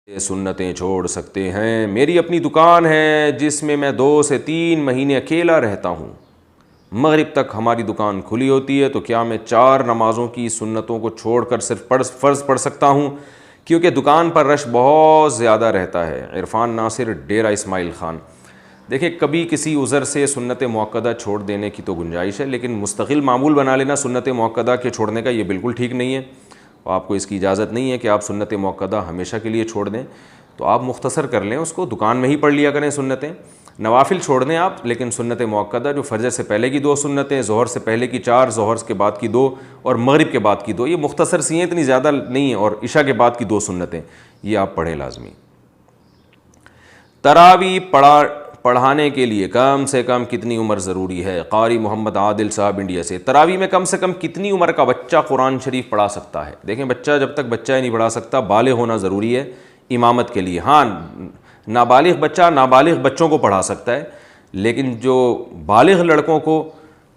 سنتیں چھوڑ سکتے ہیں۔ میری اپنی دکان ہے جس میں میں 2 سے 3 مہینے اکیلا رہتا ہوں، مغرب تک ہماری دکان کھلی ہوتی ہے، تو کیا میں 4 نمازوں کی سنتوں کو چھوڑ کر صرف فرض پڑھ سکتا ہوں؟ کیونکہ دکان پر رش بہت زیادہ رہتا ہے۔ عرفان ناصر، ڈیرہ اسماعیل خان۔ دیکھیں، کبھی کسی عذر سے سنت مؤکدہ چھوڑ دینے کی تو گنجائش ہے، لیکن مستقل معمول بنا لینا سنت مؤکدہ کے چھوڑنے کا، یہ بالکل ٹھیک نہیں ہے، اور آپ کو اس کی اجازت نہیں ہے کہ آپ سنت مؤکدہ ہمیشہ کے لیے چھوڑ دیں۔ تو آپ مختصر کر لیں اس کو، دکان میں ہی پڑھ لیا کریں سنتیں، نوافل چھوڑ دیں آپ، لیکن سنت مؤکدہ جو فجر سے پہلے کی 2 سنتیں، ظہر سے پہلے کی 4، ظہر کے بعد کی 2 اور مغرب کے بعد کی 2، یہ مختصر سی ہیں، اتنی زیادہ نہیں ہیں، اور عشاء کے بعد کی 2 سنتیں، یہ آپ پڑھیں لازمی۔ تراویح پڑھانے کے لیے کم سے کم کتنی عمر ضروری ہے؟ قاری محمد عادل صاحب، انڈیا سے۔ تراویح میں کم سے کم کتنی عمر کا بچہ قرآن شریف پڑھا سکتا ہے؟ دیکھیں، بچہ جب تک بچہ نہیں پڑھا سکتا، بالغ ہونا ضروری ہے امامت کے لیے۔ ہاں، نابالغ بچہ نابالغ بچوں کو پڑھا سکتا ہے، لیکن جو بالغ لڑکوں کو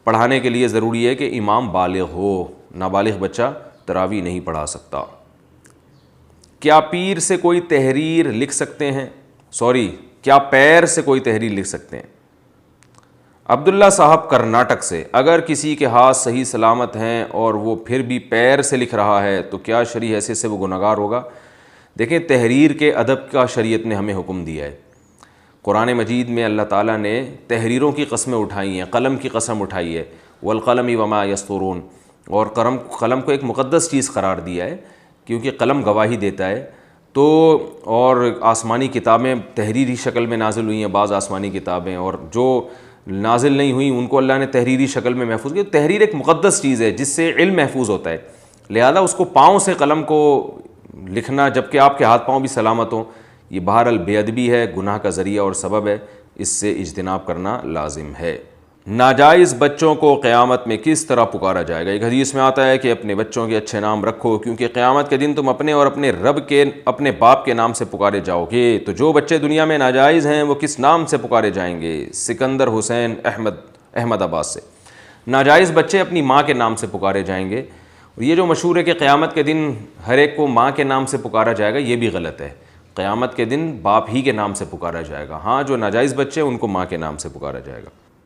پڑھانے کے لیے ضروری ہے کہ امام بالغ ہو، نابالغ بچہ تراویح نہیں پڑھا سکتا۔ کیا پیر سے کوئی تحریر لکھ سکتے ہیں؟ کیا پیر سے کوئی تحریر لکھ سکتے ہیں؟ عبداللہ صاحب، کرناٹک سے۔ اگر کسی کے ہاتھ صحیح سلامت ہیں اور وہ پھر بھی پیر سے لکھ رہا ہے تو کیا شرعی حیثیت سے وہ گنہگار ہوگا؟ دیکھیں، تحریر کے ادب کا شریعت نے ہمیں حکم دیا ہے۔ قرآن مجید میں اللہ تعالیٰ نے تحریروں کی قسمیں اٹھائی ہیں، قلم کی قسم اٹھائی ہے، والقلم وما یسطرون، اور قلم کو ایک مقدس چیز قرار دیا ہے، کیونکہ قلم گواہی دیتا ہے۔ تو اور آسمانی کتابیں تحریری شکل میں نازل ہوئی ہیں، بعض آسمانی کتابیں، اور جو نازل نہیں ہوئیں ان کو اللہ نے تحریری شکل میں محفوظ کیا۔ تحریر ایک مقدس چیز ہے جس سے علم محفوظ ہوتا ہے، لہذا اس کو پاؤں سے قلم کو لکھنا جبکہ آپ کے ہاتھ پاؤں بھی سلامت ہوں، یہ بہرحال بے ادبی ہے، گناہ کا ذریعہ اور سبب ہے، اس سے اجتناب کرنا لازم ہے۔ ناجائز بچوں کو قیامت میں کس طرح پکارا جائے گا؟ ایک حدیث میں آتا ہے کہ اپنے بچوں کے اچھے نام رکھو، کیونکہ قیامت کے دن تم اپنے اور اپنے رب کے اپنے باپ کے نام سے پکارے جاؤ گے۔ تو جو بچے دنیا میں ناجائز ہیں وہ کس نام سے پکارے جائیں گے؟ سکندر حسین، احمد آباد سے۔ ناجائز بچے اپنی ماں کے نام سے پکارے جائیں گے، اور یہ جو مشہور ہے کہ قیامت کے دن ہر ایک کو ماں کے نام سے پکارا جائے گا، یہ بھی غلط ہے۔ قیامت کے دن باپ ہی کے نام سے پکارا جائے گا۔ ہاں، جو ناجائز بچے ہیں ان کو ماں کے نام سے پکارا جائے گا۔